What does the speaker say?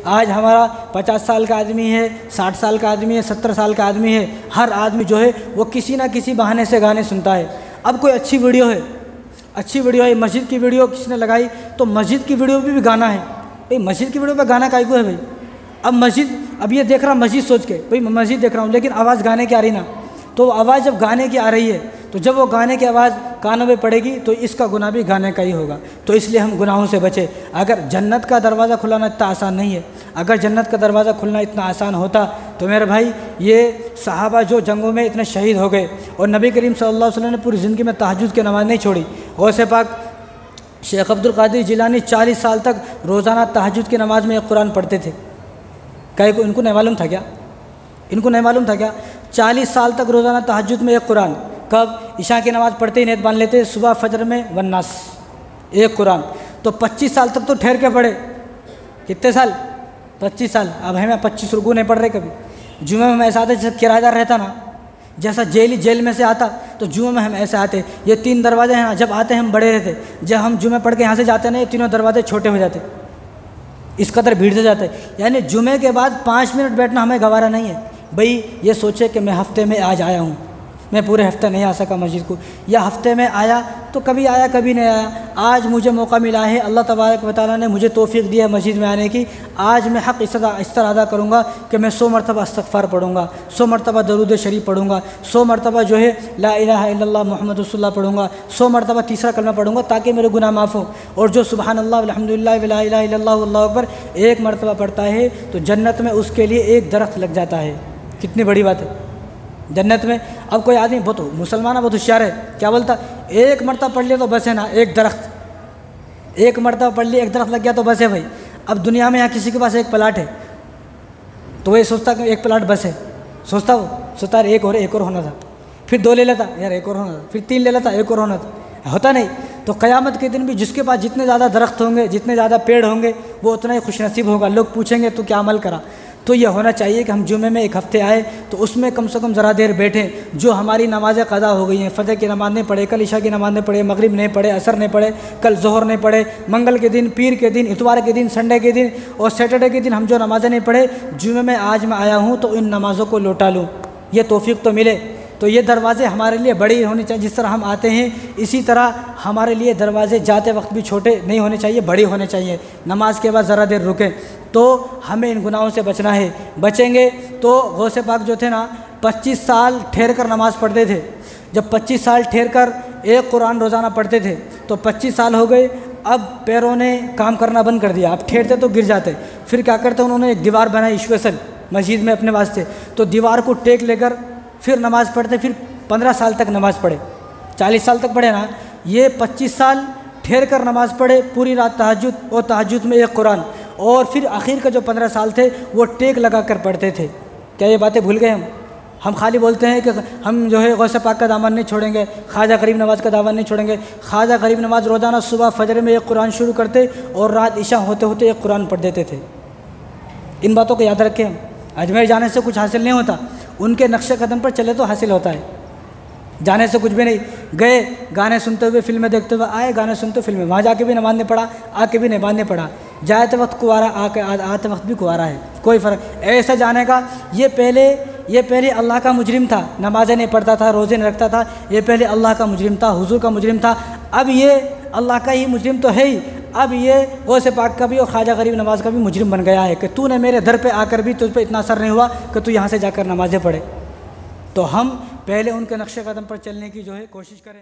आज हमारा 50 साल का आदमी है, 60 साल का आदमी है, 70 साल का आदमी है, हर आदमी जो है वो किसी ना किसी बहाने से गाने सुनता है। अब कोई अच्छी वीडियो है, मस्जिद की वीडियो किसी ने लगाई तो मस्जिद की वीडियो भी गाना है। भाई मस्जिद की वीडियो पर गाना काहे को है भाई? अब ये देख रहा मस्जिद सोच के, भाई मस्जिद देख रहा हूँ लेकिन आवाज़ गाने की आ रही ना, तो आवाज़ जब गाने की आ रही है तो जब वो गाने की आवाज़ कानों में पड़ेगी तो इसका गुनाह भी गाने का ही होगा। तो इसलिए हम गुनाहों से बचें। अगर जन्नत का दरवाज़ा खुलाना इतना आसान नहीं है, अगर जन्नत का दरवाज़ा खुलना इतना आसान होता तो मेरे भाई ये सहाबा जो जंगों में इतने शहीद हो गए और नबी करीम सल्लल्लाहु अलैहि वसल्लम ने पूरी ज़िंदगी में तहज्जुद की नमाज़ नहीं छोड़ी। गौसे पाक शेख अब्दुल कादिर जिलानी 40 साल तक रोज़ाना तहज्जुद की नमाज़ में एक कुरान पढ़ते थे। कहीं को इनको नहीं मालूम था क्या? 40 साल तक रोज़ाना तहज्जुद में एक कुरान। कब? इशा की नमाज़ पढ़ते ही नीयत बांध लेते, सुबह फजर में वन्नास एक कुरान। तो 25 साल तक तो ठहर के पढ़े। कितने साल? 25 साल। अब हमें 25 रुकू नहीं पढ़ रहे कभी। जुमे में हम ऐसा आते जैसे किराएदार रहता ना, जैसा जेल में से आता तो जुमे में हम ऐसे आते। ये 3 दरवाजे हैं ना, जब आते हम बड़े रहते, जब हम जुमे पढ़ के यहाँ से जाते ना ये तीनों दरवाजे छोटे हो जाते, इस कदर भीड़ से जाते। यानी जुमे के बाद 5 मिनट बैठना हमें गवारा नहीं है। भाई ये सोचे कि मैं हफ्ते में आज आया हूँ, मैं पूरे हफ्ते नहीं आ सका मस्जिद को, या हफ्ते में आया तो कभी आया कभी नहीं आया। आज मुझे मौका मिला है, अल्लाह तबारक व तआला ने मुझे तौफीक दी है मस्जिद में आने की। आज मैं हक़ इस तरह अदा करूँगा कि मैं 100 मरतबा इस्तग़फ़ार पढ़ूँगा, 100 मरतबा दरूद शरीफ पढ़ूँगा, 100 मरतबा जो है ला इलाहा इल्लल्लाह मुहम्मद रसूलुल्लाह पढ़ूँगा, 100 मरतबा तीसरा कलमा पढ़ूँगा ताकि मेरे गुनाह माफ़ हो। और जो सुबहान अल्लाह अल्हम्दुलिल्लाह ला इलाहा इल्लल्लाह अल्लाहु अकबर 1 मरतबा पढ़ता है तो जन्नत में उसके लिए एक दरख्त लग जाता है। कितनी बड़ी बात है जन्नत में। अब कोई आदमी बहुत मुसलमान बहुत होशियार है, क्या बोलता? 1 मरतबा पढ़ लिया तो बस है ना, एक दरख्त 1 मरतबा पढ़ लिया, एक दरख्त लग गया तो बस है भाई। अब दुनिया में यहाँ किसी के पास एक प्लाट है तो वही सोचता कि एक प्लाट बस है, सोचता यार एक और होना था, फिर 2 ले लेता, यार एक और होना था, फिर 3 ले लेता, एक और होना था, होता नहीं। तो क़यामत के दिन भी जिसके पास जितने ज़्यादा दरख्त होंगे, जितने ज़्यादा पेड़ होंगे वो उतना ही खुशनसीब होगा। लोग पूछेंगे तो क्या अमल करा? तो ये होना चाहिए कि हम जुमे में एक हफ़्ते आए तो उसमें कम से कम ज़रा देर बैठें। जो हमारी नमाज़ें क़ज़ा हो गई हैं, फ़जर की नमाज़ नहीं पढ़े, कल इशा की नमाज़ नहीं पढ़े, मगरिब नहीं पढ़े, असर नहीं पढ़े, कल ज़ोहर नहीं पढ़े, मंगल के दिन, पीर के दिन, इतवार के दिन, संडे के दिन और सैटरडे के दिन हम जो नमाज़ें नहीं पढ़े, जुमे में आज मैं आया हूँ तो इन नमाज़ों को लौटा लूँ, ये तौफ़ीक़ तो मिले। तो ये दरवाज़े हमारे लिए बड़े होने चाहिए। जिस तरह हम आते हैं इसी तरह हमारे लिए दरवाज़े जाते वक्त भी छोटे नहीं होने चाहिए, बड़े होने चाहिए। नमाज के बाद ज़रा देर रुकें तो हमें इन गुनाहों से बचना है। बचेंगे तो गौसे पाक जो थे ना 25 साल ठहर कर नमाज़ पढ़ते थे। जब 25 साल ठहर कर एक कुरान रोज़ाना पढ़ते थे तो 25 साल हो गए। अब पैरों ने काम करना बंद कर दिया, अब ठहरते तो गिर जाते। फिर क्या करते, उन्होंने एक दीवार बनाई स्पेशल मस्जिद में अपने वास्ते, तो दीवार को टेक लेकर फिर नमाज़ पढ़ते। फिर 15 साल तक नमाज़ पढ़े, 40 साल तक पढ़े ना। ये 25 साल ठहर कर नमाज़ पढ़े, पूरी रात तहज्जुद और तहज्जुद में एक कुरान, और फिर आखिर का जो 15 साल थे वो टेक लगा कर पढ़ते थे। क्या ये बातें भूल गए हम खाली बोलते हैं कि हम जो है गौसे पाक का दामन नहीं छोड़ेंगे, ख्वाजा गरीब नवाज़ का दामन नहीं छोड़ेंगे। ख्वाजा गरीब नवाज़ रोज़ाना सुबह फजर में एक कुरान शुरू करते और रात इशा होते होते एक कुरान पढ़ देते थे। इन बातों को याद रखें। हम अजमेर जाने से कुछ हासिल नहीं होता, उनके नक्शे कदम पर चले तो हासिल होता है। जाने से कुछ भी नहीं, गए गाने सुनते हुए फिल्में देखते हुए आए, गाने सुनते फिल्में, वहाँ जाके भी नमाज़ नहीं पढ़ा, आके भी नमाज़ नहीं पढ़ा, जाते वक्त कुआरा, आते वक्त भी कुआरा है, कोई फ़र्क ऐसा जाने का। ये पहले अल्लाह का मुजरिम था, नमाज़ें नहीं पढ़ता था, रोज़े नहीं रखता था, ये पहले अल्लाह का मुजरिम था, हुजूर का मुजरिम था। अब ये अल्लाह का ही मुजरिम तो है ही, अब ये गौसे पाक का भी और ख्वाजा गरीब नवाज़ का भी मुजरिम बन गया है कि तूने मेरे दर पे आकर भी तुझ पे इतना असर नहीं हुआ कि तू यहाँ से जाकर नमाज़ें पढ़े। तो हम पहले उनके नक्शे कदम पर चलने की जो है कोशिश करें।